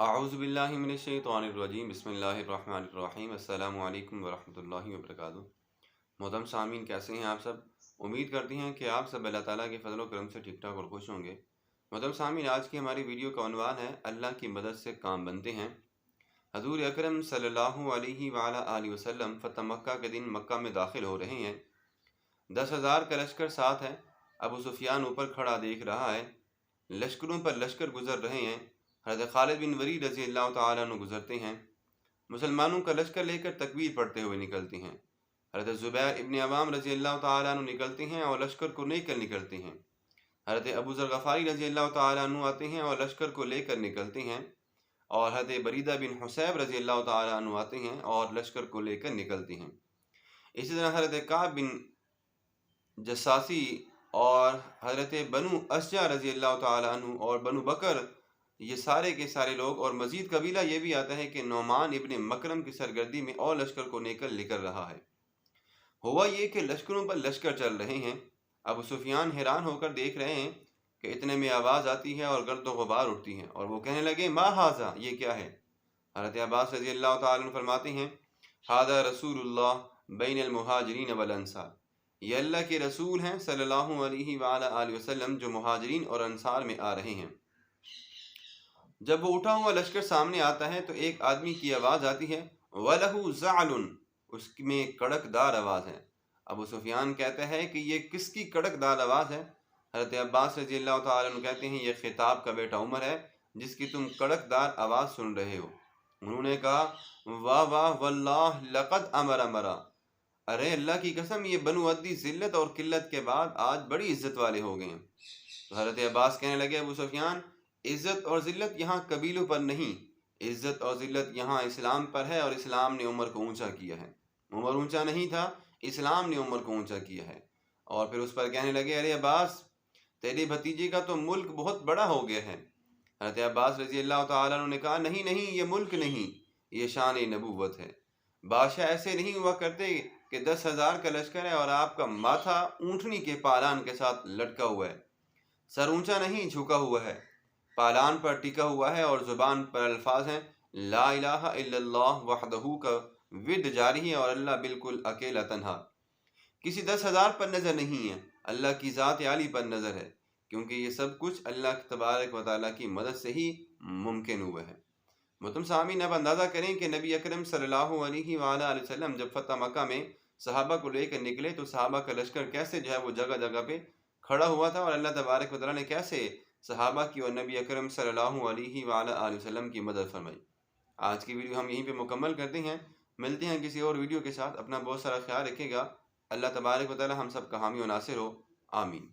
اعوذ باللہ من الشیطان الرجیم بسم اللہ الرحمن الرحیم السلام علیکم ورحمۃ اللہ وبرکاتہ۔ محترم سامعین، کیسے ہیں آپ سب؟ امید کرتے ہیں کہ آپ سب اللہ تعالیٰ کے فضل و کرم سے ٹھیک ٹھاک اور خوش ہوں گے۔ محترم سامعین، آج کی ہماری ویڈیو کا عنوان ہے اللہ کی مدد سے کام بنتے ہیں۔ حضور اکرم صلی اللہ علیہ وآلہ وسلم فتح مکہ کے دن مکہ میں داخل ہو رہے ہیں۔ 10,000 کا لشکر ساتھ ہے۔ ابو سفیان اوپر کھڑا دیکھ رہا ہے۔ لشکروں پر لشکر گزر رہے ہیں۔ حضرت خالد بن ولید رضی اللہ تعالیٰ عنہ گزرتے ہیں۔ مسلمانوں کا لشکر لے کر تکبیر پڑھتے ہوئے نکلتے ہیں۔ حضرت زبیر ابن عوام رضی اللہ تعالیٰ عنہ نکلتے ہیں اور لشکر کو لے کر نکلتے ہیں۔ حضرت ابو ذر غفاری رضی اللہ تعالیٰ عنہ آتے ہیں اور لشکر کو لے کر نکلتے ہیں، اور حضرت بریدہ بن حصیب رضی اللہ تعالیٰ عنہ آتے ہیں اور لشکر کو لے کر نکلتے ہیں۔ اسی طرح حضرت کعب بن جساسی اور حضرت بنو اشجع رضی اللہ تعالیٰ عنہ اور بنو بکر، یہ سارے کے سارے لوگ، اور مزید قبیلہ یہ بھی آتا ہے کہ نعمان ابن مکرم کی سرگردی میں اور لشکر کو نکل رہا ہے۔ ہوا یہ کہ لشکروں پر لشکر چل رہے ہیں۔ ابو سفیان حیران ہو کر دیکھ رہے ہیں کہ اتنے میں آواز آتی ہے اور گرد و غبار اٹھتی ہے، اور وہ کہنے لگے ما ھذا، یہ کیا ہے؟ حضرت عباس رضی اللہ تعالیٰ عنہ فرماتے ہیں ھذا رسول اللہ بین المہاجرین والانصار، یہ اللہ کے رسول ہیں صلی اللہ علیہ وآلہ وسلم جو مہاجرین اور انصار میں آ رہے ہیں۔ جب وہ اٹھا ہوا لشکر سامنے آتا ہے تو ایک آدمی کی آواز آتی ہے وَلَهُ زَعْلٌ، اس میں کڑک دار آواز ہے۔ ابو سفیان کہتا ہے کہ یہ کس کی کڑک دار آواز ہے؟ حضرت عباس رضی اللہ تعالیٰ عنہ کہتے ہیں یہ خطاب کا بیٹا عمر ہے جس کی تم کڑک دار آواز سن رہے ہو۔ انہوں نے کہا واہ واہ واللہ لقد امر مرا، ارے اللہ کی قسم، یہ بنو عدی ذلت اور قلت کے بعد آج بڑی عزت والے ہو گئے ہیں۔ تو حضرت عباس کہنے لگے ابو سفیان، عزت اور ذلت یہاں قبیلوں پر نہیں، عزت اور ذلت یہاں اسلام پر ہے، اور اسلام نے عمر کو اونچا کیا ہے۔ عمر اونچا نہیں تھا، اسلام نے عمر کو اونچا کیا ہے۔ اور پھر اس پر کہنے لگے ارے عباس، تیرے بھتیجے کا تو ملک بہت بڑا ہو گیا ہے۔ حضرت عباس رضی اللہ تعالیٰ عنہ نے کہا نہیں نہیں، یہ ملک نہیں، یہ شان نبوت ہے۔ بادشاہ ایسے نہیں ہوا کرتے کہ 10,000 کا لشکر ہے اور آپ کا ماتھا اونٹنی کے پالان کے ساتھ لٹکا ہوا ہے، سر اونچا نہیں جھکا ہوا ہے، پالان پر ٹکا ہوا ہے، اور زبان پر الفاظ ہیں لا الہ الا اللہ وحدہ کا ود جاری ہے، اور اللہ بالکل اکیلا تنہا، کسی 10,000 پر نظر نہیں ہے، اللہ کی ذات عالی پر نظر ہے، کیونکہ یہ سب کچھ اللہ تبارک و تعالیٰ کی مدد سے ہی ممکن ہوا ہے۔ محترم سامعین، اب اندازہ کریں کہ نبی اکرم صلی اللہ علیہ وآلہ وسلم جب فتح مکہ میں صحابہ کو لے کر نکلے تو صحابہ کا لشکر کیسے وہ جگہ جگہ پہ کھڑا ہوا تھا، اور اللہ تبارک و تعالیٰ نے کیسے صحابہ کی اور نبی اکرم صلی اللہ علیہ وآلہ وسلم کی مدد فرمائی۔ آج کی ویڈیو ہم یہیں پہ مکمل کرتے ہیں، ملتے ہیں کسی اور ویڈیو کے ساتھ۔ اپنا بہت سارا خیال رکھے گا۔ اللہ تبارک و تعالیٰ ہم سب کا حامی و ناصر ہو، آمین۔